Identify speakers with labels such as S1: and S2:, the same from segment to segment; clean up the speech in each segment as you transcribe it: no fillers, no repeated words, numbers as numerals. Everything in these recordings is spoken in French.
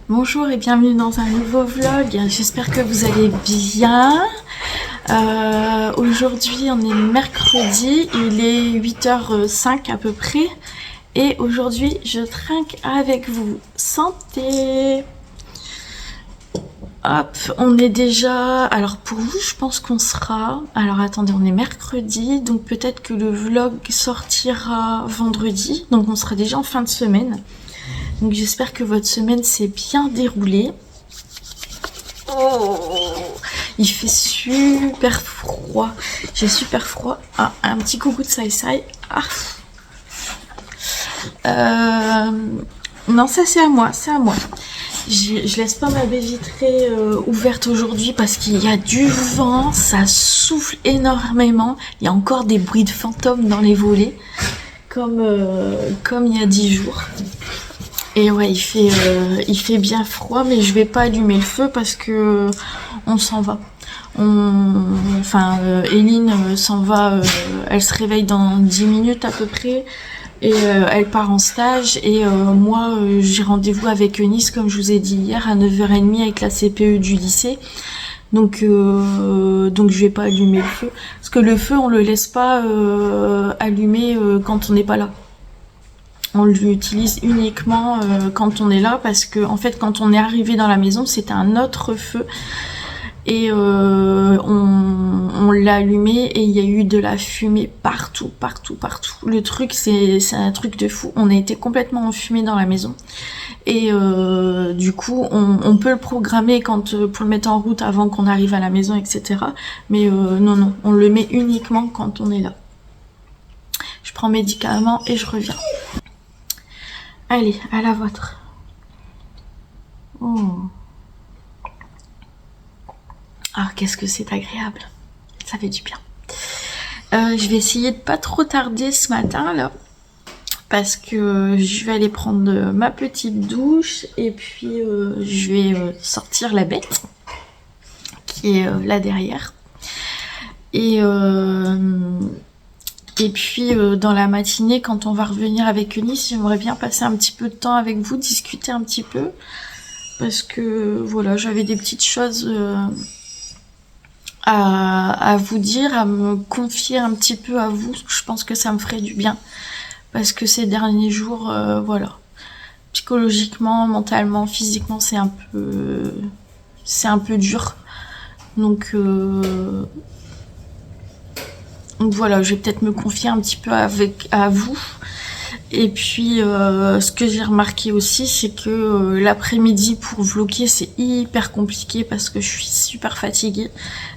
S1: Bonjour et bienvenue dans un nouveau vlog. J'espère que vous allez bien. Aujourd'hui on est mercredi, il est 8h05 à peu près. Et aujourd'hui je trinque avec vous. Santé! Hop, on est déjà... Alors pour vous je pense qu'on sera... Alors attendez, on est mercredi, donc peut-être que le vlog sortira vendredi. Donc on sera déjà en fin de semaine. Donc j'espère que votre semaine s'est bien déroulée. Oh, il fait super froid. J'ai super froid. Ah, un petit coucou de Sai Sai. Ah. Non, ça c'est à moi, c'est à moi. Je laisse pas ma baie vitrée ouverte aujourd'hui parce qu'il y a du vent, ça souffle énormément. Il y a encore des bruits de fantômes dans les volets, comme il y a 10 jours. Et ouais, il fait bien froid, mais je vais pas allumer le feu parce que on s'en va. Eline s'en va, elle se réveille dans 10 minutes à peu près. Et elle part en stage et moi j'ai rendez-vous avec Eunice comme je vous ai dit hier à 9h30 avec la CPE du lycée. Donc je vais pas allumer le feu. Parce que le feu on le laisse pas allumer quand on n'est pas là. On l'utilise uniquement quand on est là parce que en fait quand on est arrivé dans la maison c'était un autre feu et on l'a allumé et il y a eu de la fumée partout. Le truc c'est un truc de fou, on a été complètement enfumé dans la maison et du coup on peut le programmer pour le mettre en route avant qu'on arrive à la maison etc. Mais non, on le met uniquement quand on est là. Je prends médicaments et je reviens. Allez, à la vôtre. Oh. Ah, qu'est-ce que c'est agréable. Ça fait du bien. Je vais essayer de pas trop tarder ce matin, là. Parce que je vais aller prendre ma petite douche. Et puis, je vais sortir la bête. Qui est là derrière. Et puis dans la matinée, quand on va revenir avec Eunice, j'aimerais bien passer un petit peu de temps avec vous, discuter un petit peu. Parce que voilà, j'avais des petites choses à vous dire, à me confier un petit peu à vous. Je pense que ça me ferait du bien. Parce que ces derniers jours, voilà, psychologiquement, mentalement, physiquement, c'est un peu dur. Donc voilà, je vais peut-être me confier un petit peu à vous. Et puis, ce que j'ai remarqué aussi, c'est que l'après-midi pour vlogger, c'est hyper compliqué parce que je suis super fatiguée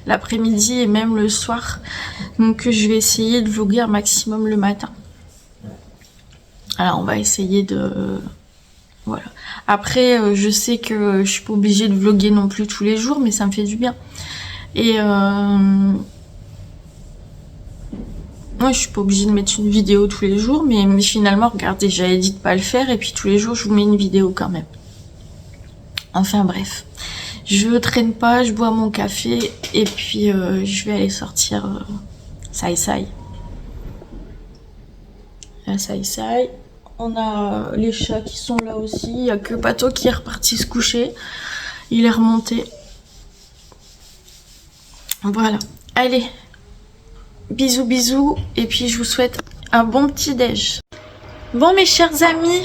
S1: l'après-midi et même le soir. Donc, je vais essayer de vlogger un maximum le matin. Alors, on va essayer de... Voilà. Après, je sais que je suis pas obligée de vlogger non plus tous les jours, mais ça me fait du bien. Et... Moi, je suis pas obligée de mettre une vidéo tous les jours, mais finalement, regardez, j'avais dit de pas le faire, et puis tous les jours, je vous mets une vidéo quand même. Enfin bref, je traîne pas, je bois mon café, et puis je vais aller sortir Sai Sai. Sai Sai. On a les chats qui sont là aussi, il y a que Pato qui est reparti se coucher. Il est remonté. Voilà, allez. Bisous bisous et puis je vous souhaite un bon petit déj. Bon mes chers amis,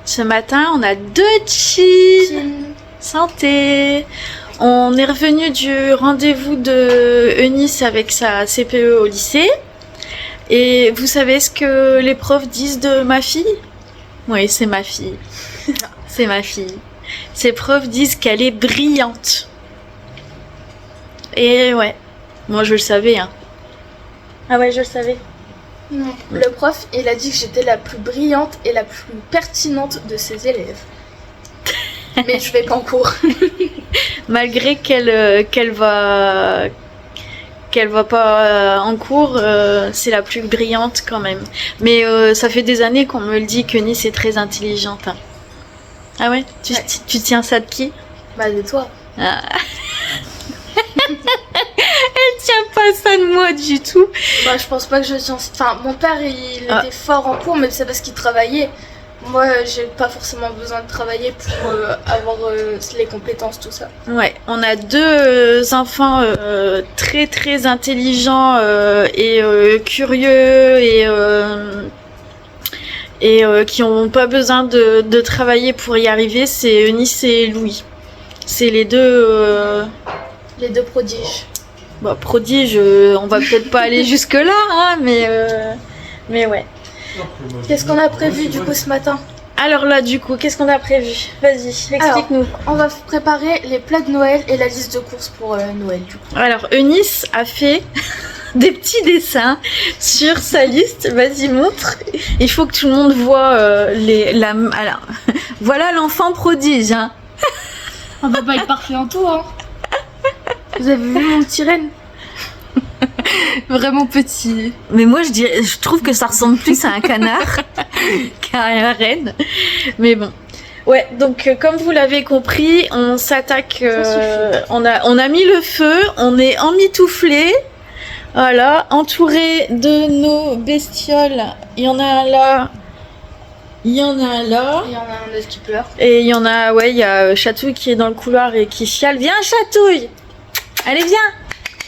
S1: ce matin on a 2 chill. Santé. On est revenu du rendez-vous de Eunice avec sa CPE au lycée. Et vous savez ce que les profs disent de ma fille? Oui, c'est ma fille. C'est ma fille. Ces profs disent qu'elle est brillante. Et ouais, moi je le savais hein. Ah ouais, je le savais.
S2: Non. Le prof, il a dit que j'étais la plus brillante et la plus pertinente de ses élèves. Mais je vais pas en cours.
S1: Malgré qu'elle va pas en cours, c'est la plus brillante quand même. Mais ça fait des années qu'on me le dit que Nice est très intelligente. Hein. Ah ouais, tu tiens ça de qui?
S2: Bah de toi.
S1: Ah. Elle tient pas ça de moi du tout.
S2: Bah je pense pas que je tiens... Enfin mon père il était fort en cours mais c'est parce qu'il travaillait. Moi, j'ai pas forcément besoin de travailler pour avoir les compétences, tout ça.
S1: Ouais, on a deux enfants très très intelligents et curieux et qui n'ont pas besoin de travailler pour y arriver. C'est Eunice et Louis. C'est les deux.
S2: Les deux prodiges.
S1: Bon, prodiges, on va peut-être pas aller jusque là, hein, mais ouais.
S2: Qu'est-ce qu'on a prévu du coup ce matin?
S1: Alors là, du coup, qu'est-ce qu'on a prévu? Vas-y, explique-nous.
S2: On va préparer les plats de Noël et la liste de courses pour Noël du coup.
S1: Alors, Eunice a fait des petits dessins sur sa liste. Vas-y, montre. Il faut que tout le monde voit alors, voilà l'enfant prodige. Hein.
S2: On va pas être parfait en tout, hein. Vous avez vu mon petit renne?
S3: Vraiment petit.
S1: Mais moi, je trouve que ça ressemble plus à un canard qu'à un renne. Mais bon. Ouais, donc comme vous l'avez compris, on s'attaque. On a mis le feu, on est emmitouflé. Voilà, entouré de nos bestioles. Il y en a un là. Il y en a un là.
S2: Il y en a un autre qui pleure.
S1: Et il y en a, ouais, il y a Chatouille qui est dans le couloir et qui chiale. Viens, Chatouille! Allez, viens!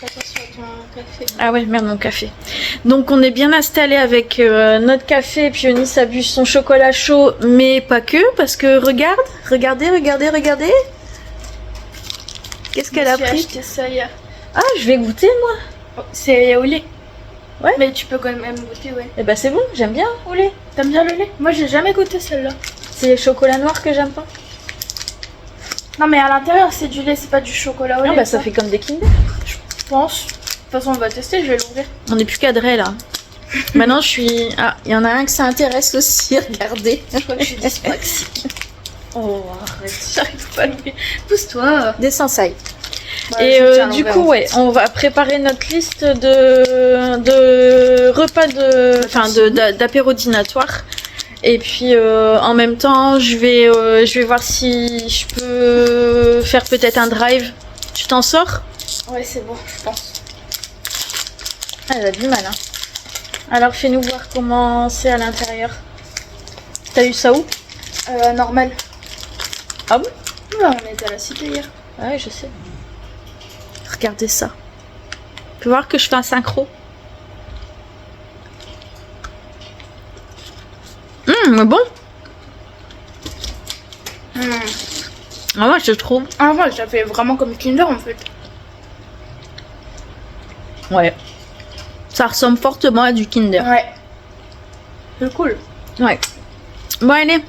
S2: Attention à ton café.
S1: Ah ouais, merde, mon café. Donc on est bien installé avec notre café. Et puis Eunice a bu son chocolat chaud, mais pas que, parce que regardez. Qu'est-ce qu'elle a
S2: J'ai
S1: pris?
S2: acheté ça hier.
S1: Ah, je vais goûter, moi.
S2: Oh, c'est au lait.
S1: Ouais.
S2: Mais tu peux quand même goûter, ouais.
S1: Eh ben c'est bon, j'aime bien au lait.
S2: T'aimes bien le lait? Moi, j'ai jamais goûté celle-là.
S1: C'est le chocolat noir que j'aime pas.
S2: Non, mais à l'intérieur, c'est du lait, c'est pas du chocolat au lait.
S1: Ah bah ça fait comme des Kinder.
S2: Je pense. De toute façon, on va tester, je vais l'ouvrir.
S1: On n'est plus cadré là. Maintenant je suis... Ah, il y en a un que ça intéresse aussi, regardez.
S2: Je crois que je suis dyspraxique.
S1: Oh, arrête.
S2: J'arrive pas à l'ouvrir. Pousse-toi.
S1: Descends ça.
S2: Ouais,
S1: Et
S2: je tiens à
S1: du
S2: l'envers,
S1: coup,
S2: en
S1: ouais, on va préparer notre liste de repas d'apéro dînatoire. Et puis en même temps, je vais voir si je peux faire peut-être un drive. Tu t'en sors?
S2: Ouais, c'est bon, je pense.
S1: Ah, elle a du mal, hein. Alors fais-nous voir comment c'est à l'intérieur. T'as eu ça où?
S2: Normal.
S1: Ah bon?
S2: Ouais, on était à la cité hier.
S1: Ouais, je sais. Regardez ça. Tu peux voir que je fais un synchro. Bon. Ah, moi, je trouve.
S2: Ah ouais, ça fait vraiment comme Kinder en fait.
S1: Ouais. Ça ressemble fortement à du Kinder.
S2: Ouais. C'est cool.
S1: Ouais. Bon, allez.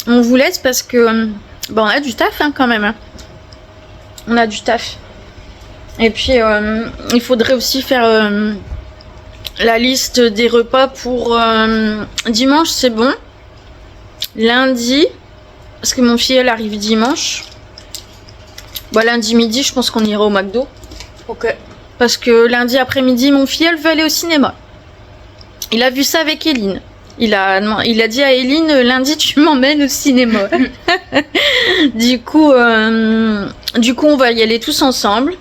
S1: On vous laisse parce que... Bon, on a du taf hein, quand même. Hein. On a du taf. Et puis, il faudrait aussi faire la liste des repas pour dimanche, c'est bon. Lundi, parce que mon filleul arrive dimanche. Bon, lundi midi, je pense qu'on ira au McDo.
S2: Ok.
S1: Parce que lundi après-midi, mon filleul veut aller au cinéma. Il a vu ça avec Eline. Il a dit à Eline, lundi, tu m'emmènes au cinéma. Du coup, on va y aller tous ensemble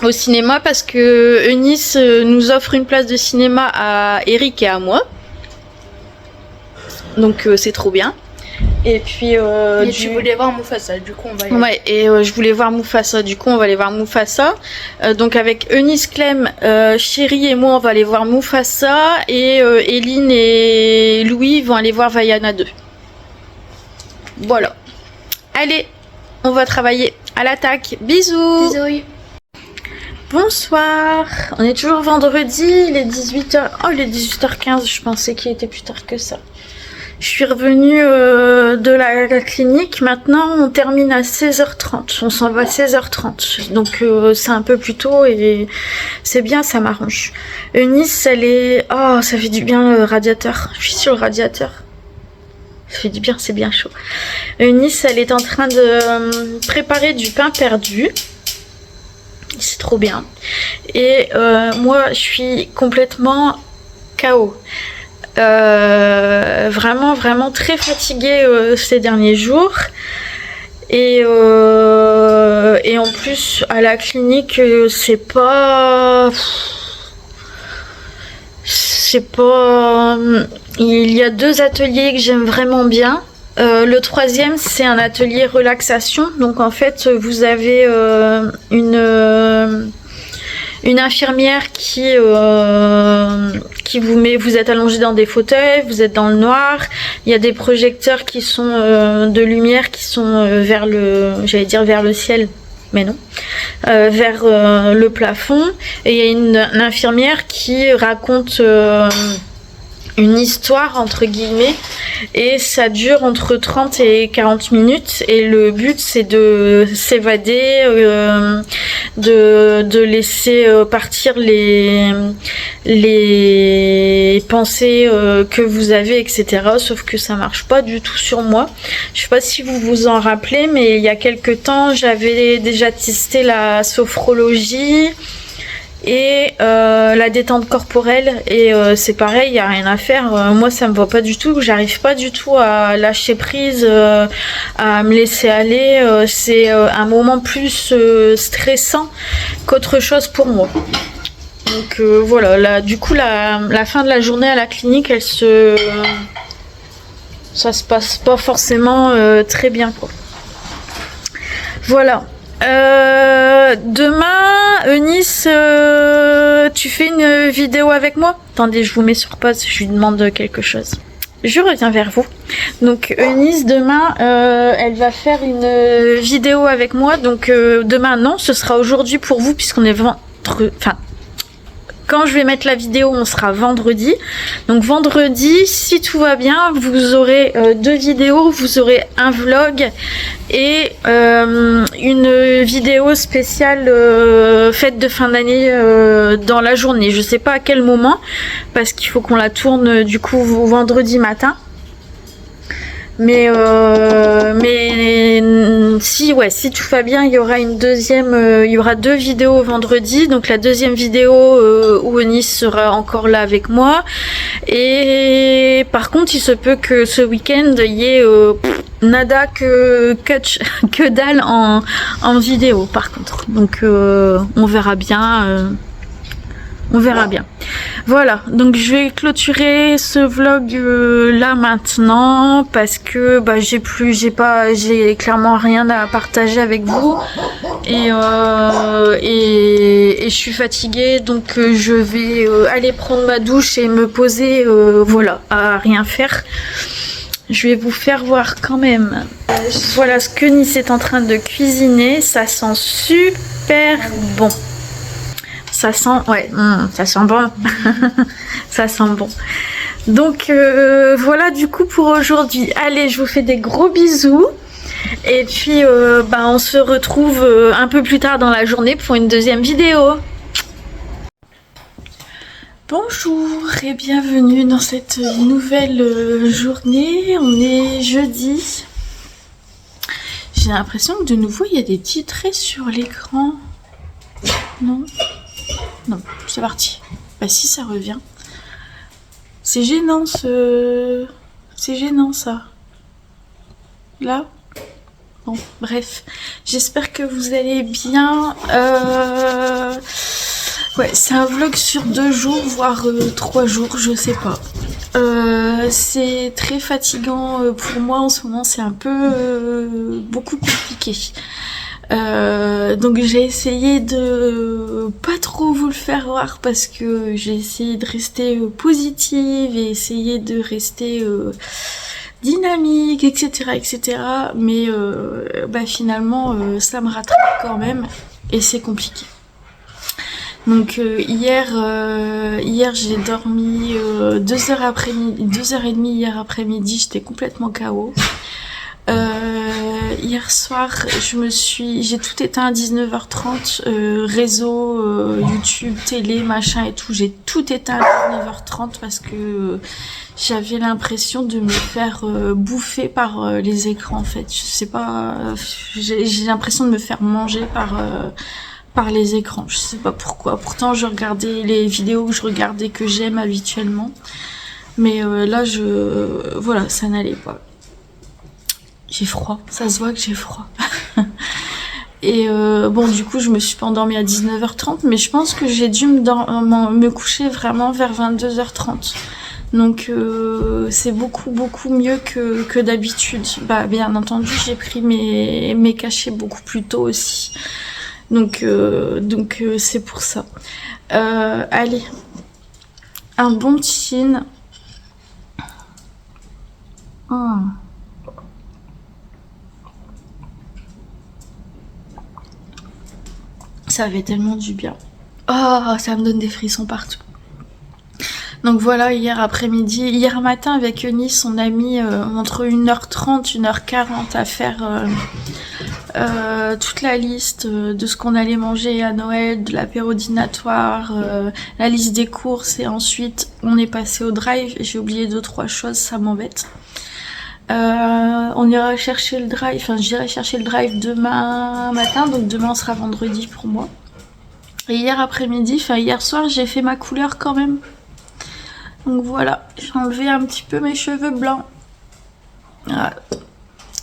S1: au cinéma parce que Eunice nous offre une place de cinéma à Eric et à moi. Donc c'est trop bien. Et puis
S2: tu voulais voir Mufasa, du coup on va y aller.
S1: Ouais, et je voulais voir Mufasa, du coup on va aller voir Mufasa. Donc avec Eunice, Clem, Chérie et moi on va aller voir Mufasa. Et Eline et Louis vont aller voir Vaiana 2. Voilà. Allez, on va travailler à l'attaque. Bisous.
S2: Bisous.
S1: Bonsoir, on est toujours vendredi, il est 18h. Oh, il est 18h15, je pensais qu'il était plus tard que ça. Je suis revenue de la clinique, maintenant on termine à 16h30, on s'en va à 16h30. Donc c'est un peu plus tôt et c'est bien, ça m'arrange. Eunice, elle est... Oh, ça fait du bien le radiateur, je suis sur le radiateur. Ça fait du bien, c'est bien chaud. Eunice, elle est en train de préparer du pain perdu. C'est trop bien. Et moi, je suis complètement KO. Vraiment très fatiguée ces derniers jours. Et en plus, à la clinique, c'est pas sais pas, il y a 2 ateliers que j'aime vraiment bien. Le 3e, c'est un atelier relaxation. Donc en fait, vous avez une infirmière qui vous êtes allongé dans des fauteuils, vous êtes dans le noir. Il y a des projecteurs qui sont de lumière qui sont vers vers le ciel, mais non, vers le plafond. Et il y a une infirmière qui raconte une histoire entre guillemets, et ça dure entre 30 et 40 minutes, et le but c'est de s'évader, de laisser partir les pensées que vous avez, etc. Sauf que ça marche pas du tout sur moi. Je sais pas si vous vous en rappelez, mais il y a quelques temps j'avais déjà testé la sophrologie et la détente corporelle, et c'est pareil, il n'y a rien à faire. Moi ça me va pas du tout, j'arrive pas du tout à lâcher prise, à me laisser aller. C'est un moment plus stressant qu'autre chose pour moi. Donc voilà, du coup la fin de la journée à la clinique, ça se passe pas forcément très bien, quoi. Voilà. Demain, Eunice, tu fais une vidéo avec moi? Attendez, je vous mets sur pause, je lui demande quelque chose. Je reviens vers vous. Donc Eunice, demain, elle va faire une vidéo avec moi. Donc demain, non, ce sera aujourd'hui pour vous, puisqu'on est quand je vais mettre la vidéo, on sera vendredi. Donc vendredi, si tout va bien, vous aurez 2 vidéos. Vous aurez un vlog et une vidéo spéciale fête de fin d'année dans la journée. Je sais pas à quel moment, parce qu'il faut qu'on la tourne du coup vendredi matin. Mais si tout va bien, il y aura une deuxième, il y aura 2 vidéos vendredi. Donc la deuxième vidéo où Eunice sera encore là avec moi. Et par contre, il se peut que ce week-end il y ait nada que dalle en vidéo. Par contre, donc on verra bien. On verra bien. Voilà, donc je vais clôturer ce vlog là maintenant, parce que j'ai clairement rien à partager avec vous, et je suis fatiguée, donc je vais aller prendre ma douche et me poser, voilà, à rien faire. Je vais vous faire voir quand même. Voilà ce que Nice est en train de cuisiner, ça sent super bon. Ça sent, ça sent bon. Ça sent bon. Donc voilà du coup pour aujourd'hui. Allez, je vous fais des gros bisous. Et puis on se retrouve un peu plus tard dans la journée pour une deuxième vidéo. Bonjour et bienvenue dans cette nouvelle journée. On est jeudi. J'ai l'impression que de nouveau il y a des petits traits sur l'écran. Non, c'est parti. Bah si, ça revient. C'est gênant c'est gênant ça. Là. Bon, bref. J'espère que vous allez bien. Ouais, c'est un vlog sur 2 jours, voire 3 jours, je sais pas. C'est très fatigant pour moi en ce moment, c'est un peu beaucoup compliqué. Donc j'ai essayé de pas trop vous le faire voir, parce que j'ai essayé de rester positive et essayer de rester dynamique, etc. Mais finalement ça me rattrape quand même et c'est compliqué. Donc hier j'ai dormi 2h30 hier après-midi, j'étais complètement KO. Hier soir, j'ai tout éteint à 19h30, réseau, YouTube, télé, machin et tout, j'ai tout éteint à 19h30 parce que j'avais l'impression de me faire bouffer par les écrans en fait. Je sais pas, j'ai l'impression de me faire manger par les écrans, je sais pas pourquoi. Pourtant je regardais les vidéos que j'aime habituellement, mais là voilà, ça n'allait pas. J'ai froid, ça se voit que j'ai froid. Et bon, du coup, je me suis pas endormie à 19h30, mais je pense que j'ai dû me coucher vraiment vers 22h30. Donc c'est beaucoup mieux que d'habitude. Bah bien entendu, j'ai pris mes cachets beaucoup plus tôt aussi. Donc c'est pour ça. Allez, un bon chin. Ça fait tellement du bien. Oh, ça me donne des frissons partout. Donc voilà, hier matin avec Eunice, on a mis entre 1h30, 1h40 à faire toute la liste de ce qu'on allait manger à Noël, de l'apéro dînatoire, la liste des courses, et ensuite on est passé au drive. J'ai oublié 2-3 choses, ça m'embête. On ira chercher le drive, enfin j'irai chercher le drive demain matin, donc demain sera vendredi pour moi. Et hier soir, j'ai fait ma couleur quand même. Donc voilà, j'ai enlevé un petit peu mes cheveux blancs. Voilà.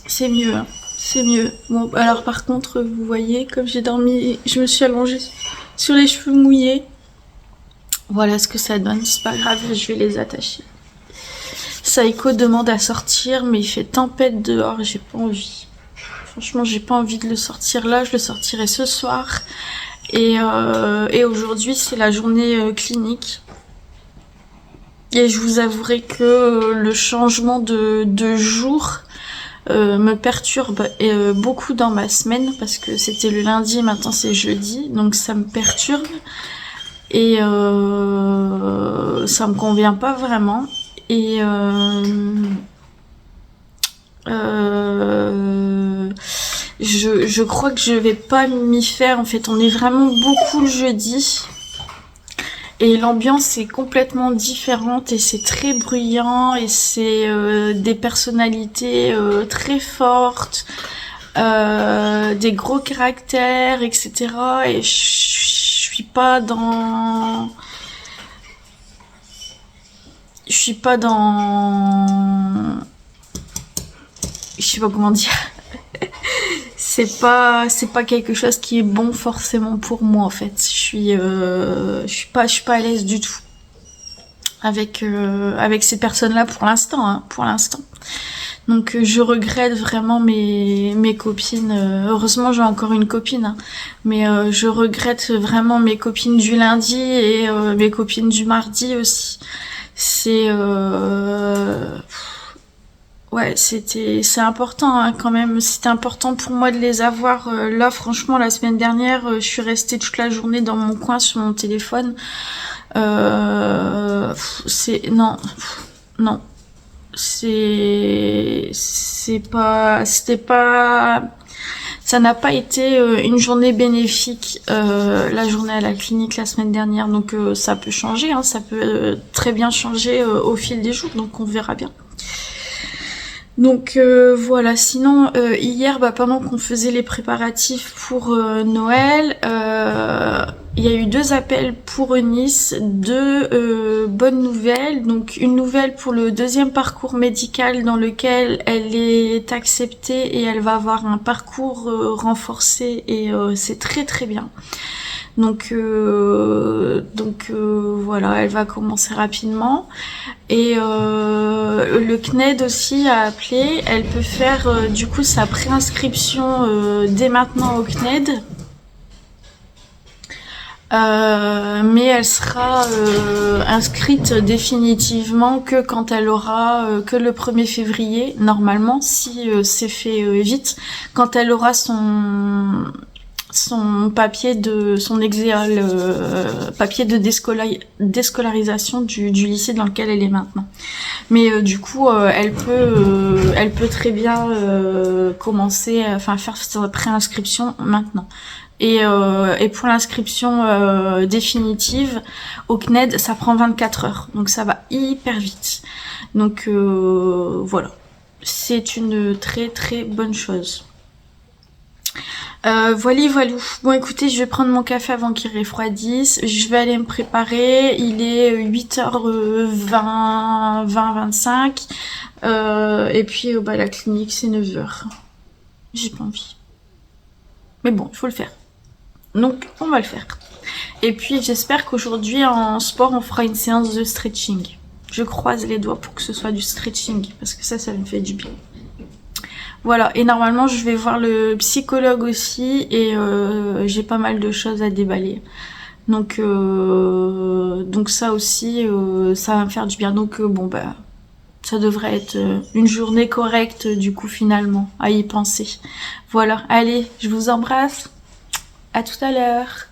S1: C'est mieux, hein. C'est mieux. Bon, alors par contre, vous voyez, comme j'ai dormi, je me suis allongée sur les cheveux mouillés. Voilà ce que ça donne, c'est pas grave, je vais les attacher. Saïko demande à sortir, mais il fait tempête dehors, j'ai pas envie. Franchement, j'ai pas envie de le sortir là, je le sortirai ce soir. Et aujourd'hui, c'est la journée clinique. Et je vous avouerai que le changement de jour me perturbe beaucoup dans ma semaine, parce que c'était le lundi, maintenant c'est jeudi, donc ça me perturbe. Et ça me convient pas vraiment. Et je crois que je vais pas m'y faire. En fait, on est vraiment beaucoup le jeudi. Et l'ambiance est complètement différente et c'est très bruyant et c'est des personnalités très fortes, des gros caractères, etc. Et je suis pas dans... Je sais pas comment dire. C'est pas quelque chose qui est bon forcément pour moi en fait. Je suis pas à l'aise du tout avec ces personnes-là pour l'instant, hein, pour l'instant. Donc je regrette vraiment mes copines. Heureusement j'ai encore une copine, hein, mais je regrette vraiment mes copines du lundi et mes copines du mardi aussi. C'est ouais, c'est important, hein, quand même. C'était important pour moi de les avoir. Là, franchement, la semaine dernière, je suis restée toute la journée dans mon coin sur mon téléphone. Non, ça n'a pas été une journée bénéfique, la journée à la clinique la semaine dernière. Donc ça peut changer, hein, ça peut très bien changer au fil des jours. Donc on verra bien. Donc voilà, sinon hier, pendant qu'on faisait les préparatifs pour Noël, il y a eu 2 appels pour Eunice, 2 bonnes nouvelles. Donc une nouvelle pour le 2e parcours médical dans lequel elle est acceptée et elle va avoir un parcours renforcé et c'est très très bien. Donc voilà, elle va commencer rapidement. Et le CNED aussi a appelé. Elle peut faire du coup sa préinscription dès maintenant au CNED. Mais elle sera inscrite définitivement que quand elle aura que le 1er février, normalement, si c'est fait vite, quand elle aura son papier de papier de déscolarisation du lycée dans lequel elle est maintenant. Mais du coup elle peut très bien commencer, faire sa préinscription maintenant. Et pour l'inscription définitive au CNED, ça prend 24 heures, donc ça va hyper vite. Donc voilà, c'est une très très bonne chose. Voilà. Bon, écoutez, je vais prendre mon café avant qu'il refroidisse. Je vais aller me préparer. Il est 8h20, 25. Et puis, la clinique, c'est 9h. J'ai pas envie. Mais bon, il faut le faire. Donc, on va le faire. Et puis, j'espère qu'aujourd'hui, en sport, on fera une séance de stretching. Je croise les doigts pour que ce soit du stretching, parce que ça me fait du bien. Voilà, et normalement, je vais voir le psychologue aussi, et j'ai pas mal de choses à déballer. Donc ça aussi, ça va me faire du bien. Donc, bon, bah, ça devrait être une journée correcte, du coup, finalement, à y penser. Voilà, allez, je vous embrasse. À tout à l'heure.